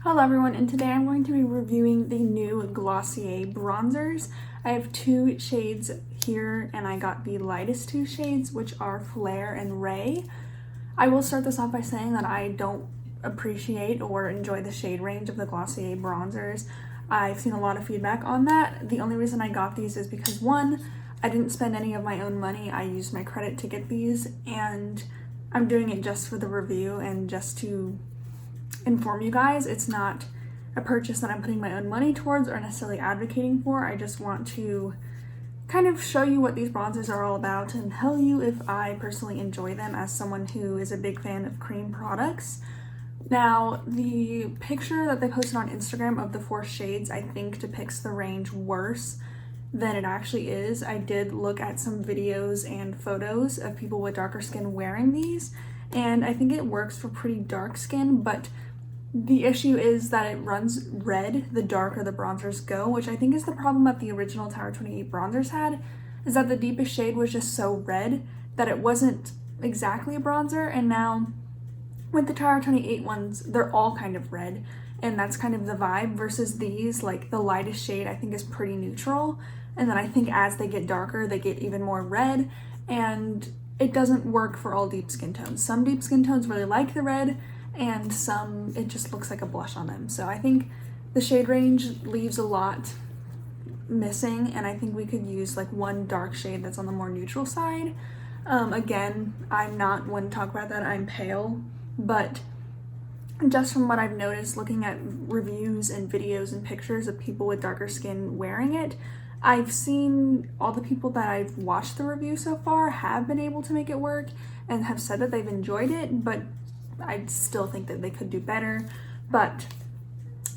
Hello everyone, and today I'm going to be reviewing the new Glossier bronzers. I have two shades here and I got the lightest two shades, which are Flare and Ray. I will start this off by saying that I don't appreciate or enjoy the shade range of the Glossier bronzers. I've seen a lot of feedback on that. The only reason I got these is because one, I didn't spend any of my own money. I used my credit to get these and I'm doing it just for the review and just to inform you guys. It's not a purchase that I'm putting my own money towards or necessarily advocating for. I just want to kind of show you what these bronzers are all about and tell you if I personally enjoy them as someone who is a big fan of cream products. Now, the picture that they posted on Instagram of the 4 shades I think depicts the range worse than it actually is. I did look at some videos and photos of people with darker skin wearing these, and I think it works for pretty dark skin, but the issue is that it runs red the darker the bronzers go, which I think is the problem that the original Tower 28 bronzers had, is that the deepest shade was just so red that it wasn't exactly a bronzer, and now with the Tower 28 ones, they're all kind of red, and that's kind of the vibe, versus these, like the lightest shade I think is pretty neutral, and then I think as they get darker, they get even more red, and it doesn't work for all deep skin tones. Some deep skin tones really like the red, and some it just looks like a blush on them. So I think the shade range leaves a lot missing, and I think we could use like one dark shade that's on the more neutral side. Again, I'm not one to talk about that, I'm pale, but just from what I've noticed looking at reviews and videos and pictures of people with darker skin wearing it, I've seen all the people that I've watched the review so far have been able to make it work and have said that they've enjoyed it, but I still think that they could do better. But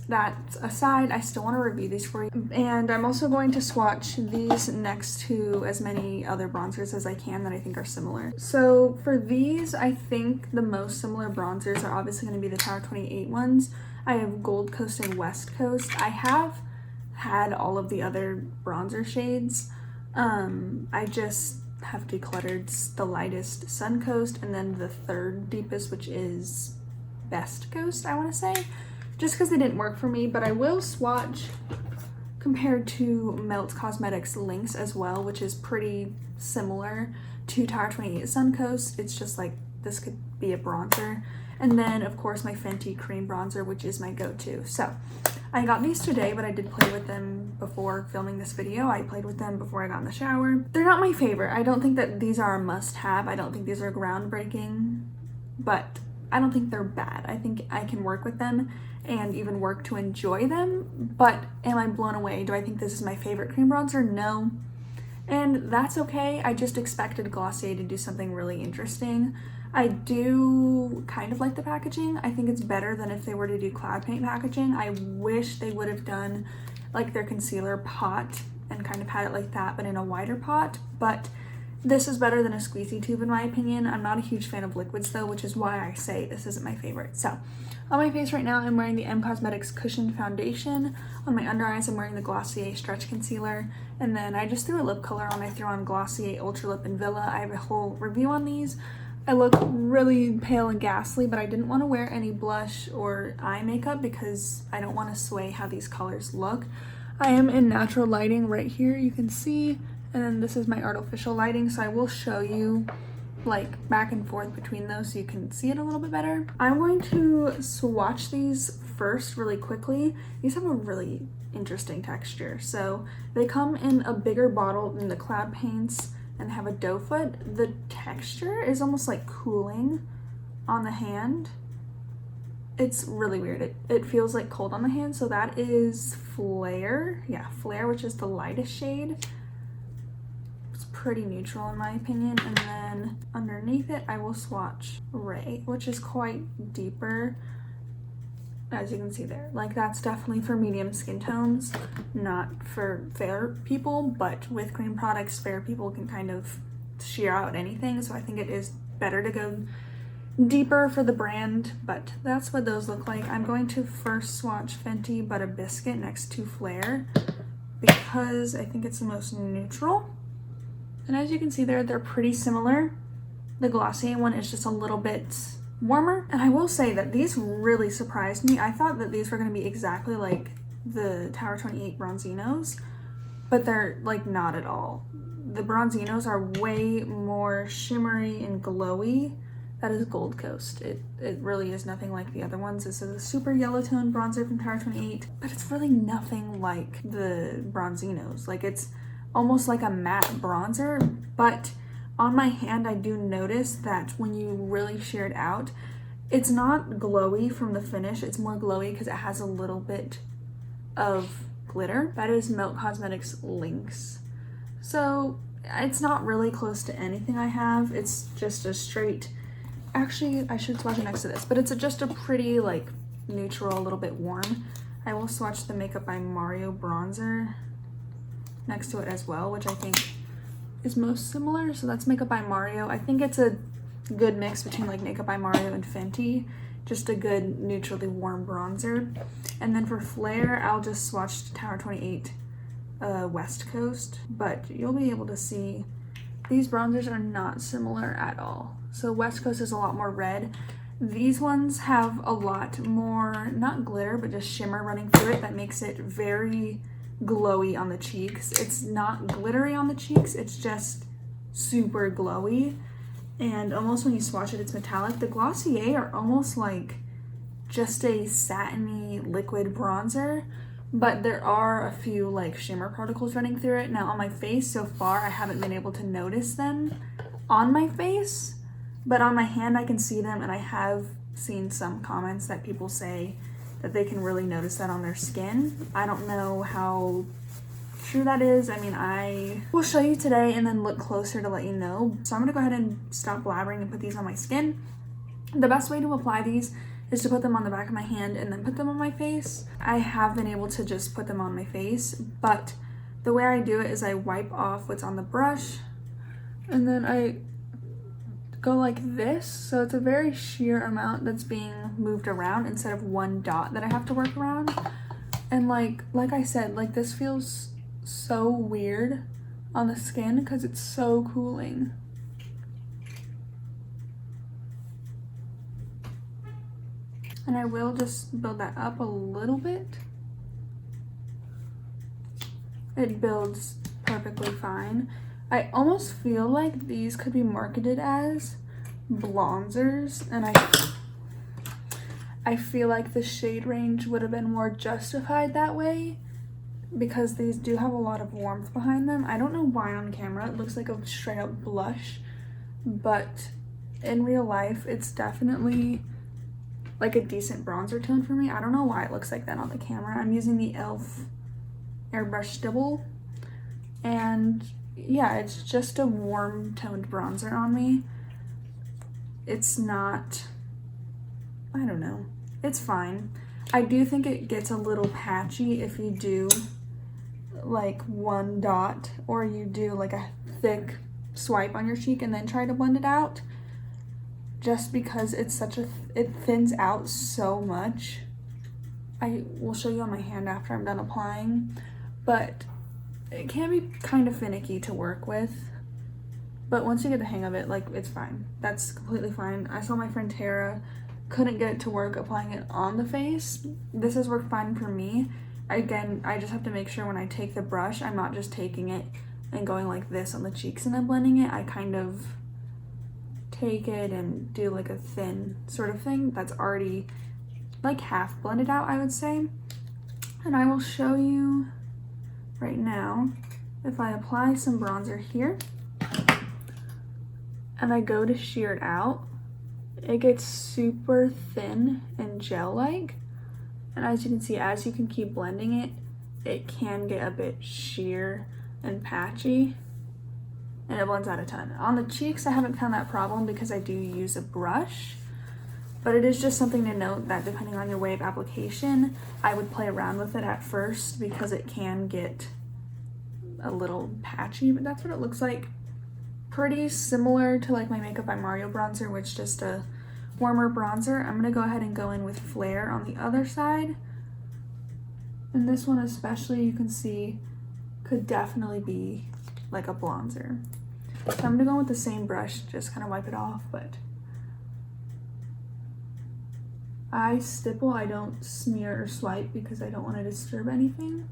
that aside, I still want to review these for you. And I'm also going to swatch these next to as many other bronzers as I can that I think are similar. So for these, I think the most similar bronzers are obviously going to be the Tower 28 ones. I have Gold Coast and West Coast. I have had all of the other bronzer shades. I just have decluttered the lightest Sun Coast and then the third deepest, which is Best Coast, I want to say, just because they didn't work for me. But I will swatch compared to Melt Cosmetics Lynx as well, which is pretty similar to Tower 28 Sun Coast. It's just like this could be a bronzer. And then of course my Fenty cream bronzer, which is my go-to. So I got these today, but I did play with them before filming this video. I played with them before I got in the shower. They're not my favorite. I don't think that these are a must-have. I don't think these are groundbreaking, but I don't think they're bad. I think I can work with them and even work to enjoy them, but am I blown away? Do I think this is my favorite cream bronzer? No. And that's okay. I just expected Glossier to do something really interesting. I do kind of like the packaging. I think it's better than if they were to do cloud paint packaging. I wish they would have done like their concealer pot and kind of had it like that, but in a wider pot. But this is better than a squeezy tube in my opinion. I'm not a huge fan of liquids though, which is why I say this isn't my favorite. So on my face right now, I'm wearing the M Cosmetics Cushioned Foundation. On my under eyes, I'm wearing the Glossier Stretch Concealer. And then I just threw a lip color on. I threw on Glossier Ultra Lip and Villa. I have a whole review on these. I look really pale and ghastly, but I didn't want to wear any blush or eye makeup because I don't want to sway how these colors look. I am in natural lighting right here, you can see, and then this is my artificial lighting, so I will show you like back and forth between those so you can see it a little bit better. I'm going to swatch these first really quickly. These have a really interesting texture. So they come in a bigger bottle than the cloud paints and have a doe foot. The texture is almost like cooling on the hand. It's really weird. It feels like cold on the hand. So that is Flare. Yeah, Flare, which is the lightest shade. It's pretty neutral in my opinion. And then underneath it, I will swatch Ray, which is quite deeper. As you can see there, like that's definitely for medium skin tones, not for fair people, but with cream products, fair people can kind of sheer out anything. So I think it is better to go deeper for the brand, but that's what those look like. I'm going to first swatch Fenty Butter Biscuit next to Flare because I think it's the most neutral. And as you can see there, they're pretty similar. The Glossier one is just a little bit warmer. And I will say that these really surprised me. I thought that these were going to be exactly like the Tower 28 Bronzinos, but they're like not at all. The Bronzinos are way more shimmery and glowy. That is Gold Coast. It really is nothing like the other ones. This is a super yellow tone bronzer from Tower 28, but it's really nothing like the Bronzinos. Like, it's almost like a matte bronzer, but on my hand I do notice that when you really shear it out, it's not glowy from the finish. It's more glowy because it has a little bit of glitter. That is Milk Cosmetics Lynx. So it's not really close to anything I have. It's just a straight, actually I should swatch it next to this, but it's just a pretty like neutral, a little bit warm. I will swatch the Makeup by Mario bronzer next to it as well, which I think is most similar. So that's Makeup by Mario. I think it's a good mix between like Makeup by Mario and Fenty, just a good neutrally warm bronzer. And then for Flare, I'll just swatch Tower 28 West Coast, but you'll be able to see these bronzers are not similar at all. So West Coast is a lot more red. These ones have a lot more, not glitter, but just shimmer running through it that makes it very glowy on the cheeks. It's not glittery on the cheeks, it's just super glowy. And almost when you swatch it, it's metallic. The Glossier are almost like just a satiny liquid bronzer, but there are a few like shimmer particles running through it. Now on my face so far, I haven't been able to notice them on my face, but on my hand I can see them, and I have seen some comments that people say that they can really notice that on their skin. I don't know how true that is. I mean, I will show you today and then look closer to let you know. So I'm gonna go ahead and stop blabbering and put these on my skin. The best way to apply these is to put them on the back of my hand and then put them on my face. I have been able to just put them on my face, but the way I do it is I wipe off what's on the brush and then I go like this. So it's a very sheer amount that's being moved around instead of one dot that I have to work around. And like I said, like this feels so weird on the skin because it's so cooling. And I will just build that up a little bit. It builds perfectly fine. I almost feel like these could be marketed as bronzers, and I feel like the shade range would have been more justified that way because these do have a lot of warmth behind them. I don't know why on camera it looks like a straight up blush, but in real life it's definitely like a decent bronzer tone for me. I don't know why it looks like that on the camera. I'm using the e.l.f. Airbrush Stipple, and yeah, it's just a warm toned bronzer on me. It's not, I don't know, it's fine. I do think it gets a little patchy if you do like one dot or you do like a thick swipe on your cheek and then try to blend it out, just because it's such a, it thins out so much. I will show you on my hand after I'm done applying, but it can be kind of finicky to work with. But once you get the hang of it, like, it's fine. That's completely fine. I saw my friend Tara couldn't get it to work applying it on the face. This has worked fine for me. Again, I just have to make sure when I take the brush, I'm not just taking it and going like this on the cheeks and then blending it. I kind of take it and do like a thin sort of thing that's already like half blended out, I would say. And I will show you right now, if I apply some bronzer here and I go to shear it out, it gets super thin and gel-like. And as you can see, as you can keep blending it, it can get a bit sheer and patchy, and it blends out a ton. On the cheeks, I haven't found that problem because I do use a brush, but it is just something to note that depending on your way of application, I would play around with it at first because it can get a little patchy, but that's what it looks like. Pretty similar to like my Makeup by Mario bronzer, which is just a warmer bronzer. I'm gonna go ahead and go in with Flare on the other side. And this one especially, you can see, could definitely be like a bronzer. So I'm gonna go with the same brush, just kind of wipe it off, but I stipple, I don't smear or swipe because I don't want to disturb anything.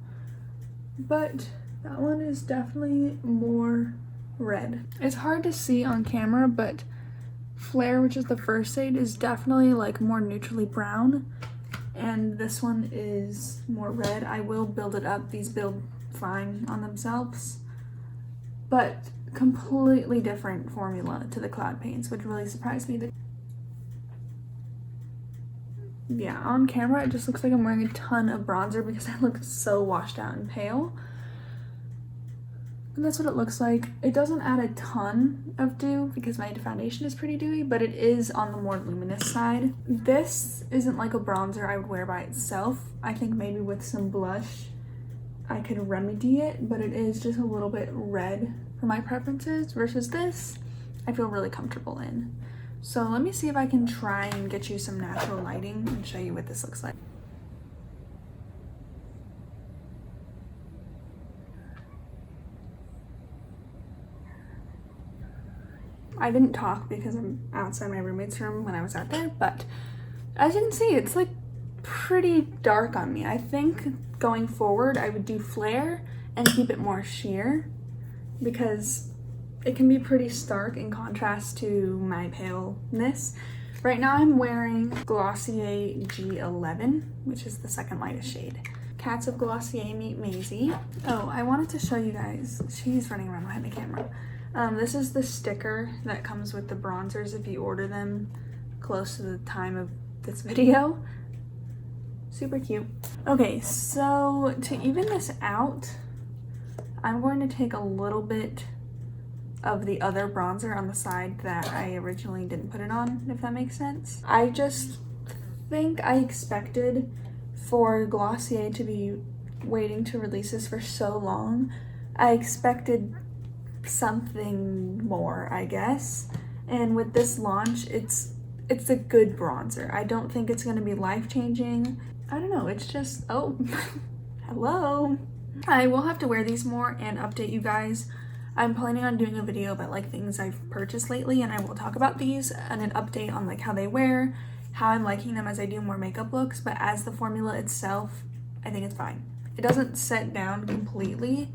But that one is definitely more red. It's hard to see on camera, but Flare, which is the first shade, is definitely like more neutrally brown. And this one is more red. I will build it up. These build fine on themselves. But completely different formula to the cloud paints, which really surprised me. Yeah, on camera it just looks like I'm wearing a ton of bronzer because I look so washed out and pale. And that's what it looks like. It doesn't add a ton of dew because my foundation is pretty dewy, but it is on the more luminous side. This isn't like a bronzer I would wear by itself. I think maybe with some blush I could remedy it, but it is just a little bit red for my preferences versus this I feel really comfortable in. So let me see if I can try and get you some natural lighting and show you what this looks like. I didn't talk because I'm outside my roommate's room when I was out there, but as you can see, it's like pretty dark on me. I think going forward, I would do Flare and keep it more sheer because it can be pretty stark in contrast to my paleness. Right now I'm wearing Glossier G11, which is the second lightest shade. Cats of Glossier meet Maisie. Oh, I wanted to show you guys, she's running around behind the camera. This is the sticker that comes with the bronzers if you order them close to the time of this video. Super cute. Okay, so to even this out, I'm going to take a little bit of the other bronzer on the side that I originally didn't put it on, if that makes sense. I just think I expected for Glossier to be waiting to release this for so long. I expected something more, I guess. And with this launch, it's a good bronzer. I don't think it's gonna be life-changing. I don't know, it's just, oh, hello. I will have to wear these more and update you guys. I'm planning on doing a video about like things I've purchased lately, and I will talk about these and an update on like how they wear, how I'm liking them as I do more makeup looks. But as the formula itself, I think it's fine. It doesn't set down completely,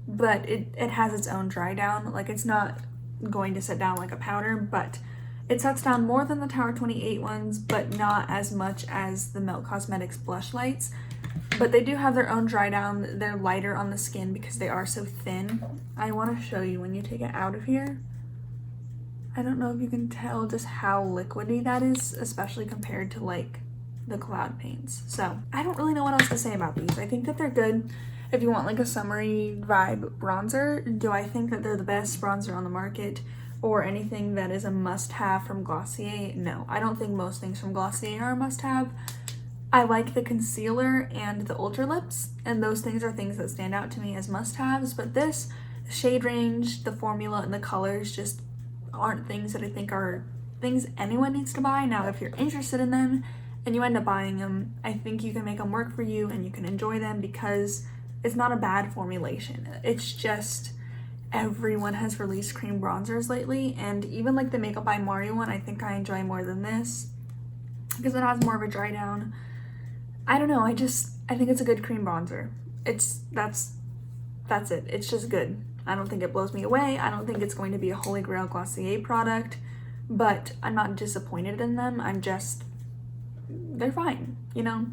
but it has its own dry down. Like it's not going to set down like a powder, but it sets down more than the Tower 28 ones, but not as much as the Melt Cosmetics blush lights. But they do have their own dry down. They're lighter on the skin because they are so thin. I want to show you when you take it out of here. I don't know if you can tell just how liquidy that is, especially compared to like the cloud paints. So I don't really know what else to say about these. I think that they're good if you want like a summery vibe bronzer. Do I think that they're the best bronzer on the market or anything that is a must-have from Glossier? No, I don't think most things from Glossier are a must-have. I like the concealer and the Ultra Lips, and those things are things that stand out to me as must-haves, but this, the shade range, the formula, and the colors just aren't things that I think are things anyone needs to buy. Now, if you're interested in them and you end up buying them, I think you can make them work for you and you can enjoy them because it's not a bad formulation. It's just everyone has released cream bronzers lately, and even like the Makeup by Mario one, I think I enjoy more than this because it has more of a dry down. I don't know, I think it's a good cream bronzer. That's it. It's just good. I don't think it blows me away. I don't think it's going to be a holy grail Glossier product, but I'm not disappointed in them. They're fine, you know?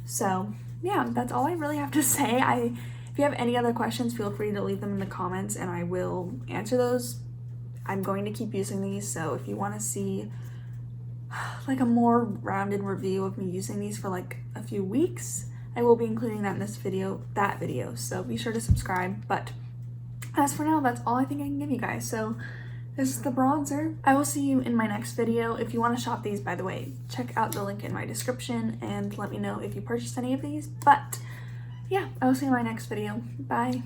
So yeah, that's all I really have to say. If you have any other questions, feel free to leave them in the comments and I will answer those. I'm going to keep using these, so if you want to see like a more rounded review of me using these for like a few weeks, I will be including that in this video, so be sure to subscribe. But as for now, that's all I think I can give you guys. So this is the bronzer. I will see you in my next video. If you want to shop these, by the way, check out the link in my description and let me know if you purchased any of these. But yeah, I will see you in my next video. Bye.